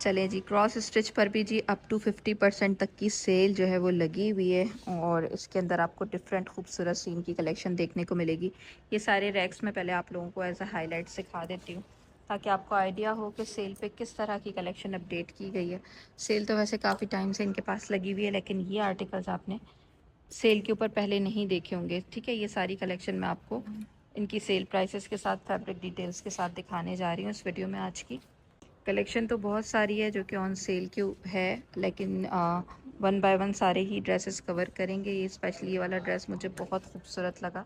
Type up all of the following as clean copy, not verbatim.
चलें जी, cross stitch पर भी जी अप टू 50% तक की सेल जो है वो लगी हुई है और इसके अंदर आपको डिफरेंट खूबसूरत सीन की कलेक्शन देखने को मिलेगी। ये सारे रैक्स में पहले आप लोगों को एज अ हाईलाइट सिखा देती हूँ ताकि आपको आइडिया हो कि सेल पे किस तरह की कलेक्शन अपडेट की गई है। सेल तो वैसे काफ़ी टाइम से इनके पास लगी हुई है, लेकिन ये आर्टिकल्स आपने सेल के ऊपर पहले नहीं देखे होंगे। ठीक है, ये सारी कलेक्शन मैं आपको इनकी सेल प्राइसेस के साथ, फैब्रिक डिटेल्स के साथ दिखाने जा रही हूँ इस वीडियो में। आज की कलेक्शन तो बहुत सारी है जो कि ऑन सेल की है, लेकिन वन बाय वन सारे ही ड्रेसेस कवर करेंगे। ये स्पेशली ये वाला ड्रेस मुझे बहुत खूबसूरत लगा।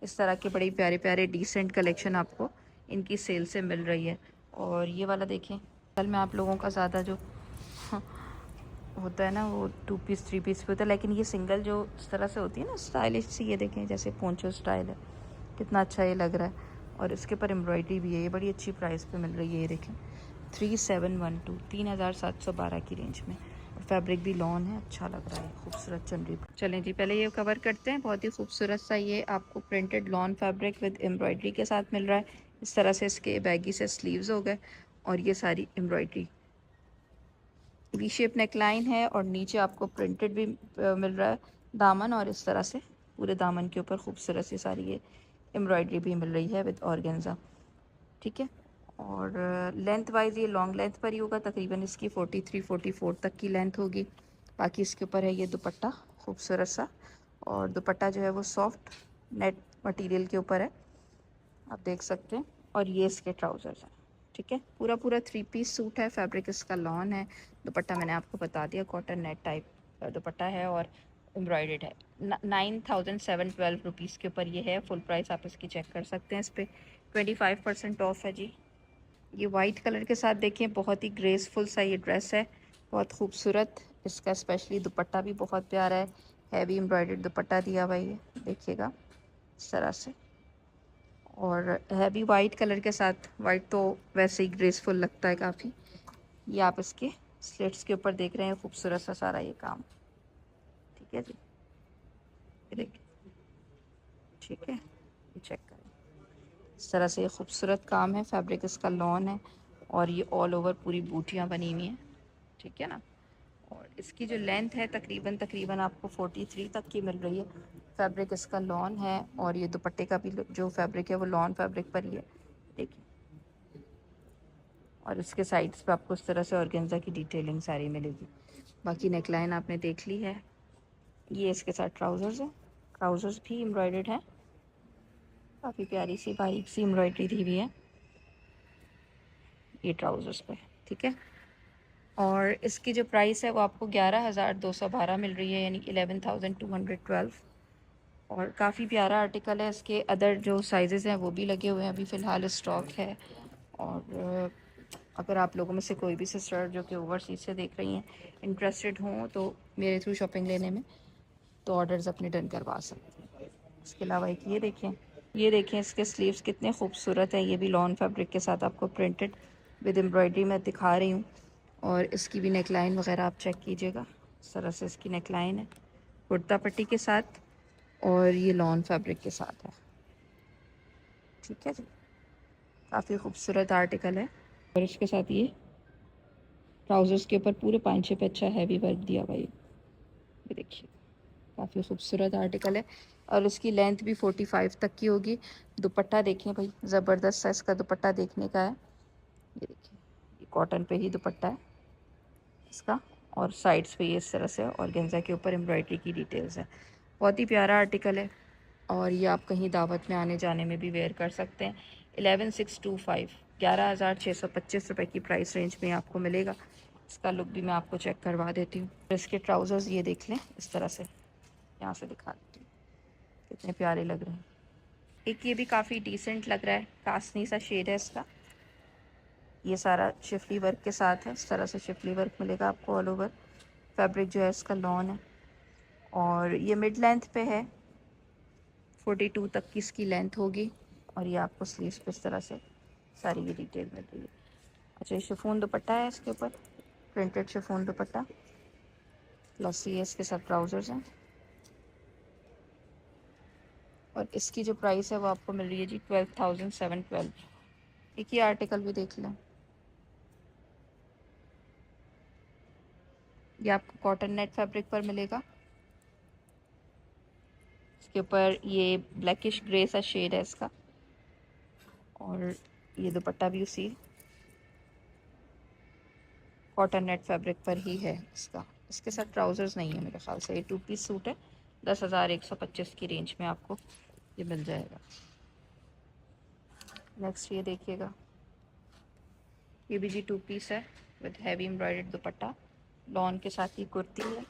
इस तरह के बड़ी प्यारे प्यारे डिसेंट कलेक्शन आपको इनकी सेल से मिल रही है। और ये वाला देखें, कल में आप लोगों का ज़्यादा जो होता है ना वो 2 पीस 3 पीस पे होता है, लेकिन ये सिंगल जो इस तरह से होती है ना स्टाइलिश सी, ये देखें जैसे पोंचो स्टाइल है, कितना अच्छा ये लग रहा है। और इसके ऊपर एम्ब्रॉयडरी भी है, ये बड़ी अच्छी प्राइस पे मिल रही है। ये देखें 3712 3712 की रेंज में, और फैब्रिक भी लॉन है, अच्छा लग रहा है, खूबसूरत चुनरी। चलें जी, पहले ये कवर करते हैं। बहुत ही खूबसूरत सा ये आपको printed lawn fabric with embroidery के साथ मिल रहा है। इस तरह से इसके बैगी से स्लीव्स हो गए और ये सारी embroidery, V shape neck line है और नीचे आपको प्रिंटेड भी मिल रहा है दामन, और इस तरह से पूरे दामन के ऊपर खूबसूरत सी सारी ये एम्ब्रॉयडरी भी मिल रही है विद ऑर्गेन्जा। ठीक है, और लेंथ वाइज ये लॉन्ग लेंथ पर ही होगा, तकरीबन इसकी 43-44 तक की लेंथ होगी। बाकी इसके ऊपर है ये दुपट्टा खूबसूरत सा, और दुपट्टा जो है वो सॉफ्ट नेट मटेरियल के ऊपर है, आप देख सकते हैं। और ये इसके ट्राउज़र्स हैं। ठीक है, पूरा पूरा 3 पीस सूट है, फैब्रिक इसका लॉन है। दुपट्टा मैंने आपको बता दिया, कॉटन नेट टाइप दुपट्टा है और एम्ब्रॉयडेड है। 9712 रुपीज़ के ऊपर ये है, फुल प्राइस आप इसकी चेक कर सकते हैं। इस पर 25% ऑफ है जी। ये वाइट कलर के साथ देखें, बहुत ही ग्रेसफुल सा ये ड्रेस है, बहुत खूबसूरत। इसका स्पेशली दुपट्टा भी बहुत प्यारा है, हैवी एम्ब्रॉयडर्ड दुपट्टा दिया हुआ है, देखिएगा इस तरह से। और है भी वाइट कलर के साथ, वाइट तो वैसे ही ग्रेसफुल लगता है काफ़ी। ये आप इसके स्लिट्स के ऊपर देख रहे हैं, खूबसूरत सा सारा ये काम। ठीक है जी, ये देखिए, ठीक है, ये चेक करें, इस तरह से ये खूबसूरत काम है। फैब्रिक इसका लॉन है और ये ऑल ओवर पूरी बूटियाँ बनी हुई हैं। ठीक है ना, और इसकी जो लेंथ है तकरीबन तकरीबन आपको 43 तक की मिल रही है। फैब्रिक इसका लॉन है और ये दुपट्टे का भी जो फैब्रिक है वो लॉन फैब्रिक पर ही है, देखिए। और इसके साइड्स पे आपको इस तरह से ऑर्गेन्जा की डिटेलिंग सारी मिलेगी। बाकी नेकलाइन आपने देख ली है। ये इसके साथ ट्राउज़र्स है, ट्राउज़र्स भी एम्ब्रॉयडर्ड है, काफ़ी प्यारी सी बारीक सी एम्ब्रॉयडरी दी हुई है ये ट्राउज़र्स पे। ठीक है, और इसकी जो प्राइस है वो आपको 11,212 मिल रही है, यानी 11,212। और काफ़ी प्यारा आर्टिकल है। इसके अदर जो साइजेस हैं वो भी लगे हुए हैं, अभी फ़िलहाल स्टॉक है। और अगर आप लोगों में से कोई भी सिस्टर जो कि ओवरसीज से देख रही हैं इंटरेस्टेड हों तो मेरे थ्रू शॉपिंग लेने में, तो ऑर्डर्स अपने डन करवा सकते हैं। इसके अलावा एक ये देखें, ये देखें इसके स्लीव्स कितने खूबसूरत हैं। ये भी लॉन फैब्रिक के साथ आपको प्रिंटेड विद एम्ब्रॉयडरी मैं दिखा रही हूँ। और इसकी भी नेकलाइन वगैरह आप चेक कीजिएगा, इस तरह से इसकी नेकलाइन है कुर्ता पट्टी के साथ, और ये लॉन फैब्रिक के साथ है। ठीक है जी, काफ़ी खूबसूरत आर्टिकल है। और इसके साथ ये ट्राउज़र्स के ऊपर पूरे पांचे पे अच्छा हैवी वर्क दिया हुआ है, ये देखिए, काफ़ी खूबसूरत आर्टिकल है। और इसकी लेंथ भी 45 तक की होगी। दुपट्टा देखें भाई, ज़बरदस्त सा इसका दुपट्टा देखने का है, ये देखिए, ये कॉटन पे ही दुपट्टा है इसका, और साइड्स पे ये इस तरह से ऑर्गेन्जा के ऊपर एम्ब्रॉयडरी की डिटेल्स है। बहुत ही प्यारा आर्टिकल है, और ये आप कहीं दावत में आने जाने में भी वेयर कर सकते हैं। 11,625 11,625 रुपये की प्राइस रेंज में आपको मिलेगा। इसका लुक भी मैं आपको चेक करवा देती हूँ। इसके ट्राउज़र्स ये देख लें, इस तरह से यहाँ से दिखा देती हूँ, कितने प्यारे लग रहे हैं। एक ये भी काफ़ी डिसेंट लग रहा है, कासनी सा शेड है इसका। ये सारा शिफली वर्क के साथ है, इस तरह से शिफली वर्क मिलेगा आपको ऑल ओवर। फैब्रिक जो है इसका लॉन है, और ये मिड लेंथ पे है, 42 तक की इसकी लेंथ होगी। और ये आपको स्लीव्स पे इस तरह से सारी ये डिटेल मिल रही है। अच्छा, ये शिफॉन दुपट्टा है इसके ऊपर, प्रिंटेड शिफॉन दुपट्टा, प्लस ये इसके साथ ट्राउजर्स हैं। और इसकी जो प्राइस है वो आपको मिल रही है जी 12,712। एक ही आर्टिकल भी देख लें, ये आपको कॉटन नेट फैब्रिक पर मिलेगा। इसके ऊपर ये ब्लैकिश ग्रे सा शेड है इसका, और ये दुपट्टा भी उसी कॉटन नेट फैब्रिक पर ही है इसका। इसके साथ ट्राउज़र्स नहीं है मेरे ख्याल से। ये 2 पीस सूट है, 10,125 की रेंज में आपको ये मिल जाएगा। नेक्स्ट ये देखिएगा, ये भी जी 2 पीस है with heavy embroidered dupatta, lawn के साथ ही कुर्ती है,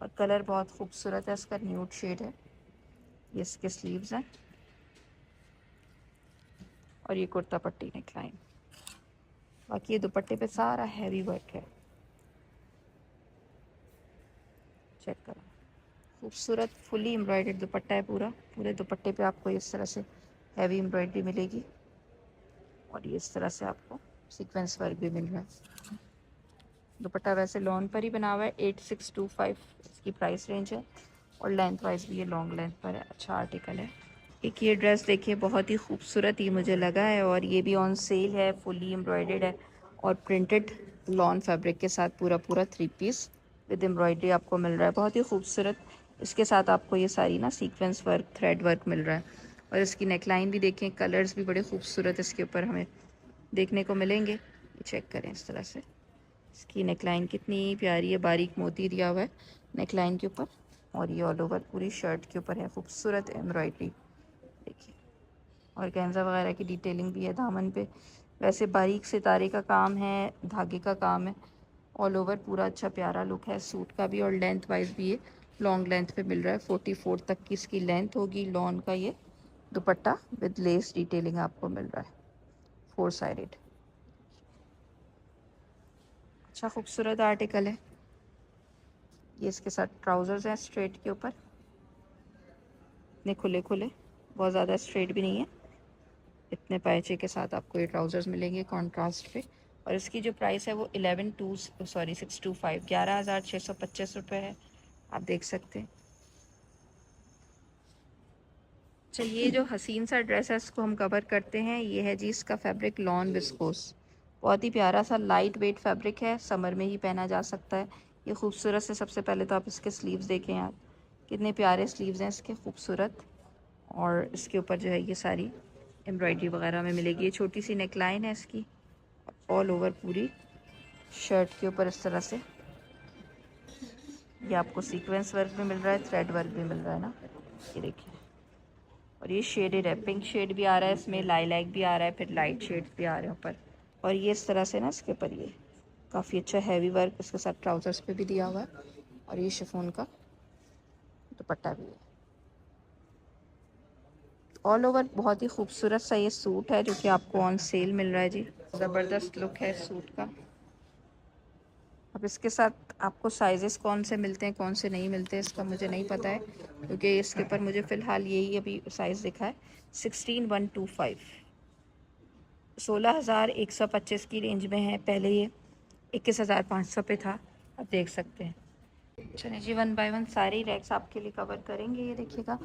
और कलर बहुत खूबसूरत है इसका, न्यूड शेड है। ये इसके स्लीव्स हैं, और ये कुर्ता पट्टी नेकलाइन। बाकी ये दुपट्टे पे सारा हैवी वर्क है, चेक करो। खूबसूरत फुली एम्ब्रॉयडर्ड दुपट्टा है पूरा। पूरे दुपट्टे पे आपको इस तरह से हैवी एम्ब्रॉयडरी मिलेगी, और ये इस तरह से आपको सीक्वेंस वर्क भी मिल रहा है। दुपट्टा वैसे लॉन पर ही बना हुआ है। 8625 इसकी प्राइस रेंज है, और लेंथ वाइज भी ये लॉन्ग लेंथ पर है। अच्छा आर्टिकल है। एक ये ड्रेस देखिए, बहुत ही खूबसूरत ये मुझे लगा है, और ये भी ऑन सेल है, फुली एम्ब्रॉयडर्ड है, और प्रिंटेड लॉन फैब्रिक के साथ पूरा पूरा 3 पीस विद एम्ब्रॉयडरी आपको मिल रहा है, बहुत ही खूबसूरत। इसके साथ आपको ये सारी ना सीक्वेंस वर्क, थ्रेड वर्क मिल रहा है, और इसकी नेकलाइन भी देखें, कलर्स भी बड़े खूबसूरत इसके ऊपर हमें देखने को मिलेंगे। ये चेक करें इस तरह से इसकी नेकलाइन कितनी प्यारी है, बारीक मोती दिया हुआ है नेकलाइन के ऊपर, और ये ऑल ओवर पूरी शर्ट के ऊपर है खूबसूरत एम्ब्रॉयडरी देखिए, और गेंजा वगैरह की डिटेलिंग भी है दामन पे। वैसे बारीक सितारे का काम है, धागे का काम है, ऑल ओवर पूरा अच्छा प्यारा लुक है सूट का भी, और लेंथ वाइज भी ये लॉन्ग लेंथ पे मिल रहा है। 44 तक की इसकी लेंथ होगी। लॉन का ये दुपट्टा विद लेस डिटेलिंग आपको मिल रहा है, 4 साइडेड। अच्छा खूबसूरत आर्टिकल है। ये इसके साथ ट्राउज़र्स हैं स्ट्रेट के ऊपर, इतने खुले खुले, बहुत ज़्यादा स्ट्रेट भी नहीं है। इतने पैचे के साथ आपको ये ट्राउज़र्स मिलेंगे कॉन्ट्रास्ट पे, और इसकी जो प्राइस है वो 625 11,625 रुपये है, आप देख सकते हैं। चलिए, जो हसीन सा ड्रेस है इसको हम कवर करते हैं। ये है जी इसका फैब्रिक लॉन विस्कोस, बहुत ही प्यारा सा लाइट वेट फैब्रिक है, समर में ही पहना जा सकता है। ये खूबसूरत से, सबसे पहले तो आप इसके स्लीव्स देखें यार, कितने प्यारे स्लीव्स हैं इसके, खूबसूरत। और इसके ऊपर जो है ये सारी एम्ब्रॉयडरी वगैरह में मिलेगी। ये छोटी सी नेकलाइन है इसकी, ऑल ओवर पूरी शर्ट के ऊपर इस तरह से ये आपको सीक्वेंस वर्क भी मिल रहा है, थ्रेड वर्क भी मिल रहा है ना, ये देखिए। और ये शेडेड है, पिंक शेड भी आ रहा है इसमें, लाइलैक भी आ रहा है, फिर लाइट शेड्स भी आ रहे हैं ऊपर। और ये इस तरह से ना इसके ऊपर ये काफ़ी अच्छा हैवी वर्क इसके साथ ट्राउजर्स पे भी दिया हुआ है, और ये शिफॉन का दुपट्टा भी है। ऑल ओवर बहुत ही खूबसूरत सा ये सूट है, जो कि आपको ऑन सेल मिल रहा है जी। ज़बरदस्त लुक है इस सूट का। अब इसके साथ आपको साइजेस कौन से मिलते हैं, कौन से नहीं मिलते, इसका मुझे नहीं पता है, क्योंकि इसके ऊपर मुझे फ़िलहाल यही अभी साइज़ दिखा है। 16125, 16,125 की रेंज में है। पहले ये 21,500 पे था, आप देख सकते हैं। चलिए जी, 1 बाय 1 सारे रैक्स आपके लिए कवर करेंगे। ये देखिएगा,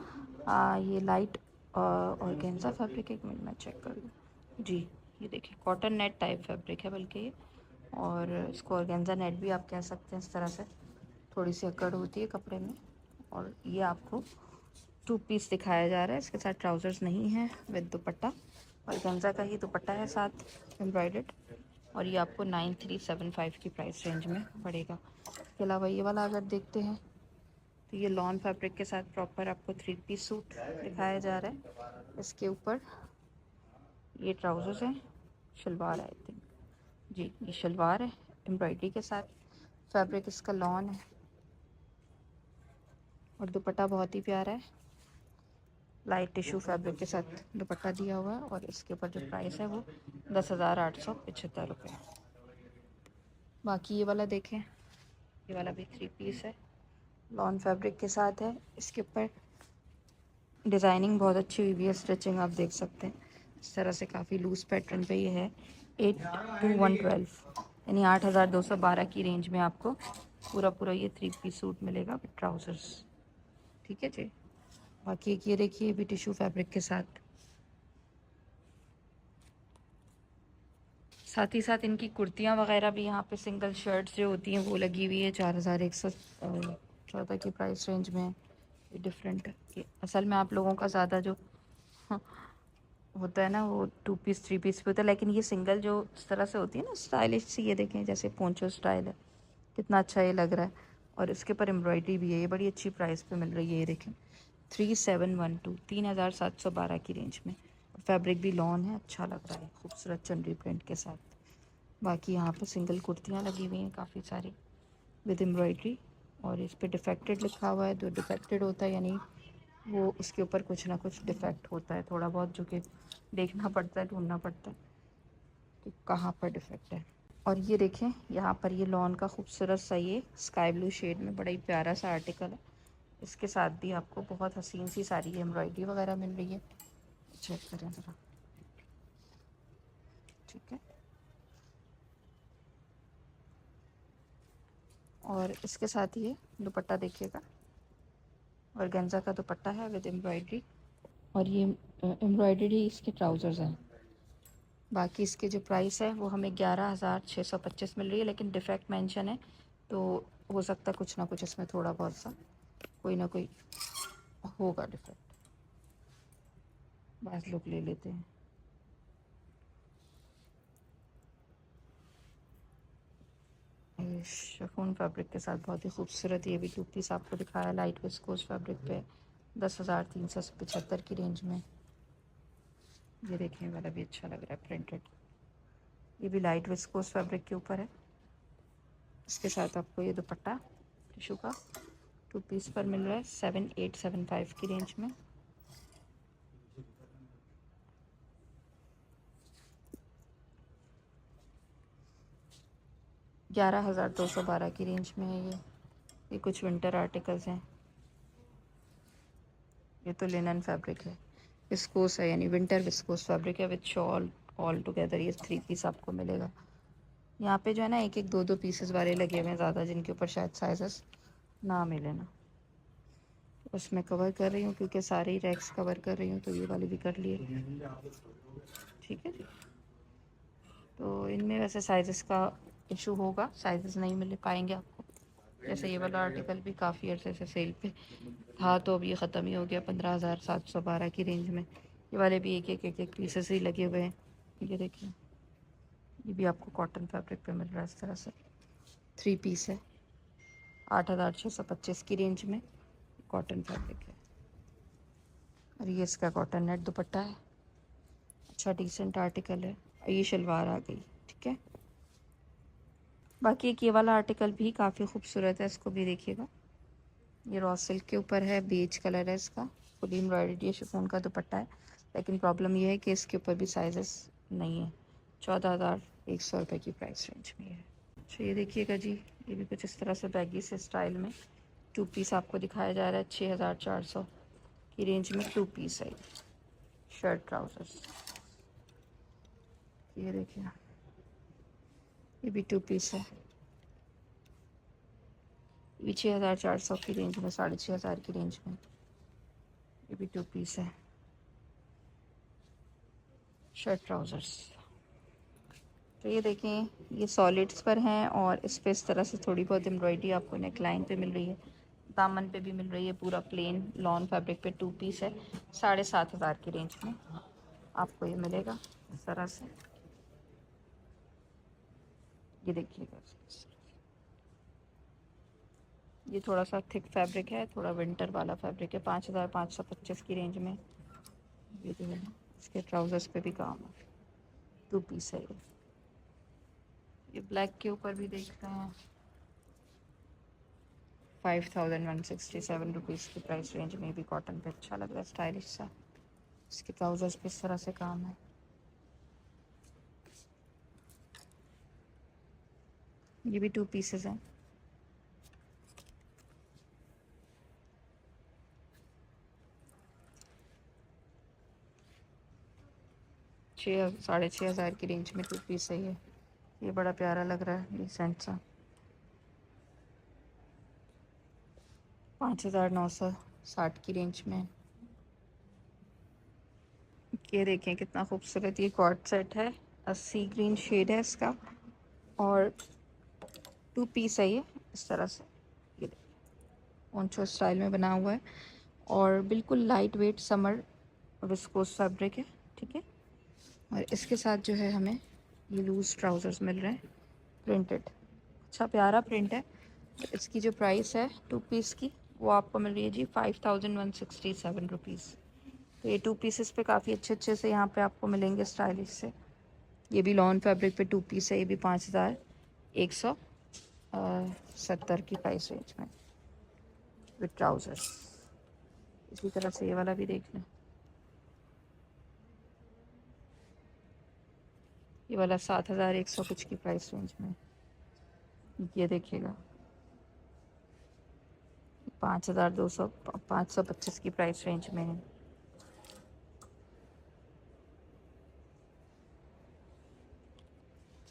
ये लाइट और गेंजा फैब्रिक, एक मिनट मैं चेक कर लूँ जी। ये देखिए कॉटन नेट टाइप फैब्रिक है बल्कि ये, और इसको ऑर्गेन्जा नेट भी आप कह सकते हैं। इस तरह से थोड़ी सी अकड़ होती है कपड़े में, और ये आपको 2 पीस दिखाया जा रहा है। इसके साथ ट्राउज़र्स नहीं है, विद दुपट्टा, और गेंजा का ही दुपट्टा है साथ एम्ब्रॉयडर्ड, और ये आपको 9375 की प्राइस रेंज में पड़ेगा। इसके अलावा ये वाला अगर देखते हैं तो ये लॉन फैब्रिक के साथ प्रॉपर आपको 3 पीस सूट दिखाया जा रहा है। इसके ऊपर ये ट्राउज़र्स हैं, शलवार है आई थिंक जी, ये शलवार है एम्ब्रॉयडरी के साथ, फैब्रिक इसका लॉन है, और दुपट्टा बहुत ही प्यारा है, लाइट टिश्यू फैब्रिक के साथ दुपट्टा दिया हुआ है, और इसके ऊपर जो प्राइस है वो 10,875 रुपये। बाकी ये वाला देखें, ये वाला भी 3 पीस है, लॉन फैब्रिक के साथ है। इसके ऊपर डिज़ाइनिंग बहुत अच्छी हुई है, स्टिचिंग आप देख सकते हैं इस तरह से, काफ़ी लूज़ पैटर्न पे ये है। 82112 यानी 8,212 की रेंज में आपको पूरा पूरा ये 3 पीस सूट मिलेगा विद ट्राउज़र्स, ठीक है जी। बाकी एक ये देखिए, ये भी टिश्यू फैब्रिक के साथ साथ ही साथ इनकी कुर्तियाँ वगैरह भी यहाँ पे सिंगल शर्ट्स जो होती हैं वो लगी हुई है 4114 की प्राइस रेंज में। ये डिफरेंट है असल में, आप लोगों का ज़्यादा जो होता है ना वो 2 पीस 3 पीस पे होता है, लेकिन ये सिंगल जो इस तरह से होती है ना स्टाइलिश सी, ये देखें जैसे पोंचो स्टाइल है, कितना अच्छा ये लग रहा है। और इसके ऊपर एम्ब्रॉयडरी भी है, ये बड़ी अच्छी प्राइस पे मिल रही है। ये देखें 3712, 3712 की रेंज में। फैब्रिक भी लॉन है, अच्छा लग रहा है खूबसूरत चंद्री प्रिंट के साथ। बाकी यहाँ पे सिंगल कुर्तियाँ लगी हुई हैं काफ़ी सारी विद एम्ब्रॉयडरी, और इस पर डिफेक्टेड लिखा हुआ है। जो डिफेक्टेड होता है यानी वो उसके ऊपर कुछ ना कुछ डिफेक्ट होता है थोड़ा बहुत, जो कि देखना पड़ता है, ढूंढना पड़ता है कि कहाँ पर डिफेक्ट है। और ये देखें यहाँ पर ये लॉन का खूबसूरत सा ये स्काई ब्लू शेड में बड़ा ही प्यारा सा आर्टिकल है। इसके साथ भी आपको बहुत हसीन सी सारी एम्ब्रॉयडरी वगैरह मिल रही है। चेक करें ज़रा, ठीक है। और इसके साथ ये दुपट्टा देखिएगा, और गेंजा का दुपट्टा है विद एम्ब्रॉयडरी, और ये एम्ब्रॉयडरी इसके ट्राउज़र्स हैं। बाकी इसके जो प्राइस है वो हमें 11,625 मिल रही है, लेकिन डिफेक्ट मेंशन है तो हो सकता है कुछ ना कुछ इसमें थोड़ा बहुत सा कोई ना कोई होगा डिफेक्ट। बस लुक ले लेते हैं। ये शिफॉन फैब्रिक के साथ बहुत ही खूबसूरत ये भी 2 पीस आपको दिखाया लाइट विस्कोस फैब्रिक पे 10,375 की रेंज में। ये देखने वाला भी अच्छा लग रहा है प्रिंटेड, ये भी लाइट विस्कोस फैब्रिक के ऊपर है। इसके साथ आपको ये दुपट्टा टिशू का 2 पीस पर मिल रहा है 7875 की रेंज में। $11,212 की रेंज में है ये कुछ विंटर आर्टिकल्स हैं। ये तो लिनन फैब्रिक है, विस्कोस है यानी विंटर विस्कोस फैब्रिक है विद शॉल ऑल टुगेदर। ये 3 पीस आपको मिलेगा। यहाँ पे जो है ना एक एक दो दो पीसेस वाले लगे हुए हैं ज़्यादा, जिनके ऊपर शायद साइजेस ना मिले ना। बस मैं कवर कर रही हूँ क्योंकि सारे ही रैक्स कवर कर रही हूँ, तो ये वाले भी कर लिए, ठीक है जी। तो इनमें वैसे साइजेस का इशू होगा, साइजेस नहीं मिल पाएंगे आपको। जैसे ये वाला आर्टिकल भी काफ़ी अर्से से सेल पे था, तो अब ये ख़त्म ही हो गया 15,712 की रेंज में। ये वाले भी एक एक पीसेस ही लगे हुए हैं। ये देखिए, ये भी आपको कॉटन फैब्रिक पे मिल रहा है इस तरह से, 3 पीस है 8,625 की रेंज में, कॉटन फैब्रिक है। और ये इसका कॉटन नेट दुपट्टा है, अच्छा डिसेंट आर्टिकल है। ये शलवार आ गई, ठीक है। बाकी एक ये वाला आर्टिकल भी काफ़ी खूबसूरत है, इसको भी देखिएगा। ये रॉ सिल्क के ऊपर है, बेज कलर है इसका, फुली एम्ब्रॉयडरी शिफॉन का दुपट्टा है। लेकिन प्रॉब्लम ये है कि इसके ऊपर भी साइजेस नहीं है। 14,100 की प्राइस रेंज में है। अच्छा ये देखिएगा जी, ये भी कुछ इस तरह से बैगी से स्टाइल में 2 पीस आपको दिखाया जा रहा है 6,400 की रेंज में। 2 पीस है शर्ट ट्राउजर्स। ये देखिए, ये भी 2 पीस है, ये भी 6,400 की रेंज में, 6,500 की रेंज में। ये भी 2 पीस है शर्ट ट्राउजर्स। तो ये देखें, ये सॉलिड्स पर हैं और इस पर इस तरह से थोड़ी बहुत एम्ब्रॉयडरी आपको नेक लाइन पे मिल रही है, दामन पे भी मिल रही है। पूरा प्लेन लॉन फैब्रिक पे 2 पीस है 7,500 की रेंज में आपको ये मिलेगा इस तरह से। ये देखिएगा, ये थोड़ा सा थिक फैब्रिक है, थोड़ा विंटर वाला फैब्रिक है, 5,525 की रेंज में। ये जो है इसके ट्राउजर्स पे भी काम है, 2 पीस है ये ब्लैक के ऊपर भी देखते हैं 5,167 रुपीज़ की प्राइस रेंज में भी कॉटन पे अच्छा लग रहा है, स्टाइलिश सा। इसके ट्राउजर्स पे इस तरह से काम है। ये भी 2 पीसेस हैं। छः 6,500 की रेंज में 2 पीस है ये बड़ा प्यारा लग रहा है, डिसेंट सा। 5,960 की रेंज में। ये देखें कितना खूबसूरत ये कॉर्ड सेट है, सी ग्रीन शेड है इसका, और 2 पीस है ये इस तरह से, ये पोंचो स्टाइल में बना हुआ है, और बिल्कुल light weight summer viscous fabric है, ठीक है। और इसके साथ जो है हमें ये लूज़ ट्राउज़र्स मिल रहे हैं प्रिंटेड, अच्छा प्यारा प्रिंट है। तो इसकी जो प्राइस है 2 पीस की वो आपको मिल रही है जी 5167 रुपीज़। तो ये 2 पीसेस पे काफ़ी अच्छे अच्छे से यहाँ पे आपको मिलेंगे स्टाइलिश से। ये भी लॉन फैब्रिक पे 2 पीस है, ये भी 5170 की प्राइस रेंज में विद ट्राउज़र्स। इसी तरह से ये वाला भी देख लें, ये वाला 7100 कुछ की प्राइस रेंज में। ये देखिएगा 525 की प्राइस रेंज में है।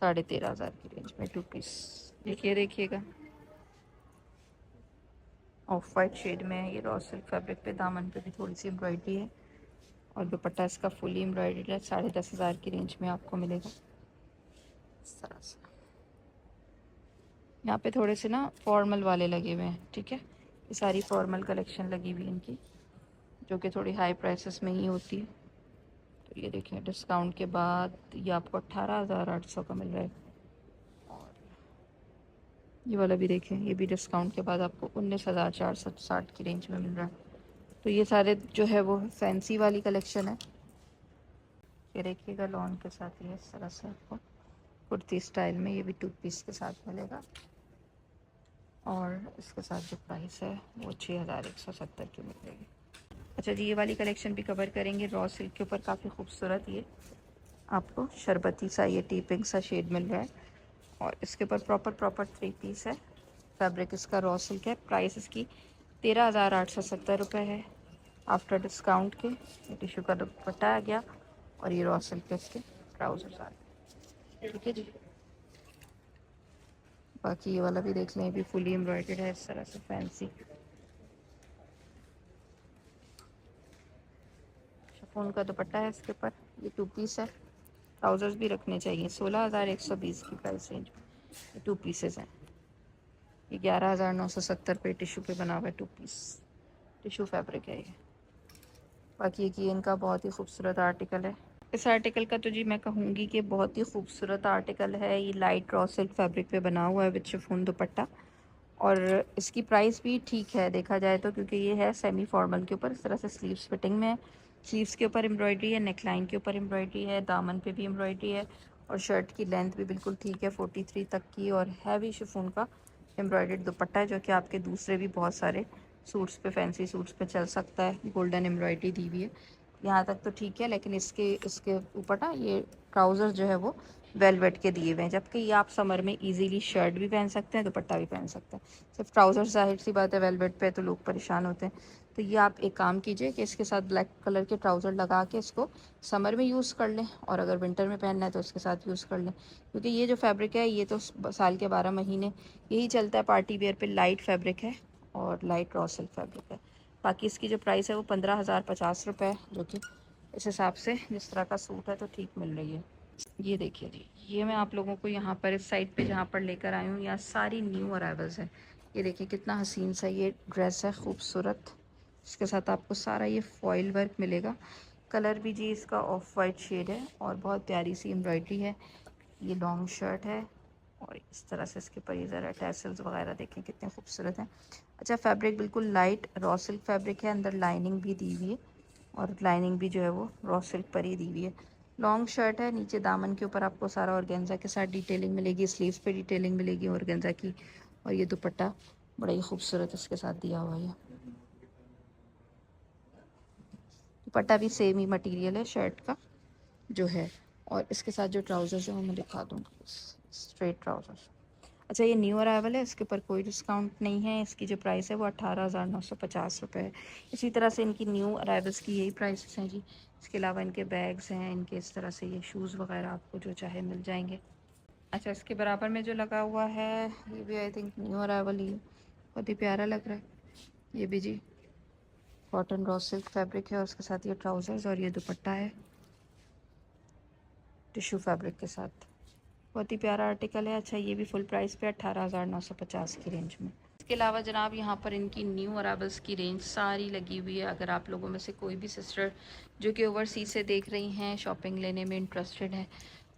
साढ़े 13,000 की रेंज में 2 पीस। देखिएगा ऑफ वाइट शेड में है, ये रॉ सिल्क फैब्रिक पे, दामन पे भी थोड़ी सी एम्ब्रॉयडरी है, और दुपट्टा इसका फुली एम्ब्रॉयडर्ड है। 10,500 की रेंज में आपको मिलेगा इस तरह से। यहाँ पे थोड़े से ना फॉर्मल वाले लगे हुए हैं, ठीक है। ये सारी फॉर्मल कलेक्शन लगी हुई है इनकी, जो कि थोड़ी हाई प्राइसेस में ही होती है। तो ये देखिए डिस्काउंट के बाद ये आपको 18,800 का मिल रहा है। और ये वाला भी देखें, ये भी डिस्काउंट के बाद आपको 19,460 की रेंज में मिल रहा है। तो ये सारे जो है वो फैंसी वाली कलेक्शन है। ये देखिएगा लॉन के साथ ये इस तरह से आपको कुर्ती स्टाइल में, ये भी 2 पीस के साथ मिलेगा, और इसके साथ जो प्राइस है वो 6,170 की मिलेगी। अच्छा जी, ये वाली कलेक्शन भी कवर करेंगे। रॉ सिल्क के ऊपर काफ़ी खूबसूरत ये आपको शरबती सा ये टीपिंग सा शेड मिल रहा है, और इसके ऊपर प्रॉपर 3 पीस है। फैब्रिक इसका रॉ सिल्क है। प्राइस इसकी 13,870 रुपये है आफ्टर डिस्काउंट के। ये टिश्यू का दुपट्टा आ गया, और ये रॉ सिल्क के इसके ट्राउजर्स आ गए, ठीक है जी। बाकी ये वाला भी देख लें, ये भी फुली एम्ब्रॉयडर्ड है इस तरह से फैंसी शिफॉन का दुपट्टा है इसके ऊपर। ये 2 पीस है, ट्राउजर्स भी रखने चाहिए। 16,120 की प्राइस रेंज में ये 2 पीसेस हैं। ये 11,970 पे टिश्यू पे बना हुआ है 2 पीस, टिश्यू फैब्रिक है ये। बाकी ये इनका बहुत ही खूबसूरत आर्टिकल है। इस आर्टिकल का तो जी मैं कहूँगी कि बहुत ही खूबसूरत आर्टिकल है। ये लाइट रॉ सिल्क फैब्रिक पे बना हुआ है विद शिफॉन दुपट्टा, और इसकी प्राइस भी ठीक है देखा जाए तो, क्योंकि ये है सेमी फॉर्मल के ऊपर इस तरह से स्लीव्स फिटिंग में है। स्लीव्स के ऊपर एम्ब्रॉयडरी है, नेकलाइन के ऊपर एम्ब्रॉयडरी है, दामन पे भी एम्ब्रॉयडरी है, और शर्ट की लेंथ भी बिल्कुल ठीक है 43 तक की, और हैवी शिफॉन का एम्ब्रॉयडर्ड दुपट्टा है, जो कि आपके दूसरे भी बहुत सारे सूट्स पे, फैंसी सूट्स पे चल सकता है। गोल्डन एम्ब्रॉयडरी दी हुई है, यहाँ तक तो ठीक है। लेकिन इसके इसके ऊपर ना ये ट्राउज़र जो है वो वेलवेट के दिए हुए हैं, जबकि ये आप समर में इजीली शर्ट भी पहन सकते हैं, दुपट्टा भी पहन सकते हैं। सिर्फ ट्राउज़र जाहिर सी बात है वेलवेट पे तो लोग परेशान होते हैं। तो ये आप एक काम कीजिए कि इसके साथ ब्लैक कलर के ट्राउज़र लगा के इसको समर में यूज़ कर लें, और अगर विंटर में पहनना है तो इसके साथ यूज़ कर लें, क्योंकि ये जो फैब्रिक है ये तो साल के 12 महीने यही चलता है। पार्टी वेयर पे लाइट फैब्रिक है, और लाइट रॉ सिल्क फैब्रिक है। बाकी इसकी जो प्राइस है वो 15,050 रुपये है, जो कि इस हिसाब से जिस तरह का सूट है तो ठीक मिल रही है। ये देखिए जी, ये मैं आप लोगों को यहाँ पर इस साइड पे जहाँ पर लेकर आई हूँ, यहाँ सारी न्यू अराइवल्स है। ये देखिए कितना हसीन सा ये ड्रेस है, खूबसूरत। इसके साथ आपको सारा ये फॉइल वर्क मिलेगा। कलर भी जी इसका ऑफ वाइट शेड है, और बहुत प्यारी सी एम्ब्रॉयडरी है। ये लॉन्ग शर्ट है, और इस तरह से इसके ऊपर ये ज़रा टैसल्स वगैरह देखें कितने खूबसूरत हैं। अच्छा, फैब्रिक बिल्कुल लाइट रॉ सिल्क फैब्रिक है, अंदर लाइनिंग भी दी हुई है, और लाइनिंग भी जो है वो रॉ सिल्क पर ही दी हुई है। लॉन्ग शर्ट है, नीचे दामन के ऊपर आपको सारा ऑर्गेन्जा के साथ डिटेलिंग मिलेगी, स्लीव्स पे डिटेलिंग मिलेगी ऑर्गेन्जा की, और ये दुपट्टा बड़ा ही खूबसूरत इसके साथ दिया हुआ है। दुपट्टा भी सेम ही मटेरियल है शर्ट का जो है, और इसके साथ जो ट्राउज़र्स है वो मैं दिखा दूँगी, स्ट्रेट ट्राउज़र्स। अच्छा, ये न्यू अराइवल है, इसके ऊपर कोई डिस्काउंट नहीं है। इसकी जो प्राइस है वो 18,950 रुपये है। इसी तरह से इनकी न्यू अराइवल्स की यही प्राइसेस हैं जी। इसके अलावा इनके बैग्स हैं, इनके इस तरह से ये शूज़ वगैरह आपको जो चाहे मिल जाएंगे। अच्छा, इसके बराबर में जो लगा हुआ है ये भी आई थिंक न्यू अराइवल ही है, बहुत ही प्यारा लग रहा है। ये भी जी कॉटन रॉ सिल्क फैब्रिक है, और उसके साथ ये ट्राउज़र्स और ये दुपट्टा है। टिश्यू फैब्रिक के साथ, बहुत ही प्यारा आर्टिकल है। अच्छा, ये भी फुल प्राइस पे 18,950 की रेंज में। इसके अलावा जनाब यहाँ पर इनकी न्यू अरावल्स की रेंज सारी लगी हुई है। अगर आप लोगों में से कोई भी सिस्टर जो कि ओवरसीज से देख रही हैं, शॉपिंग लेने में इंटरेस्टेड है,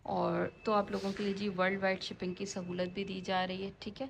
और तो आप लोगों के लिए जी वर्ल्ड वाइड शिपिंग की सहूलत भी दी जा रही है। ठीक है,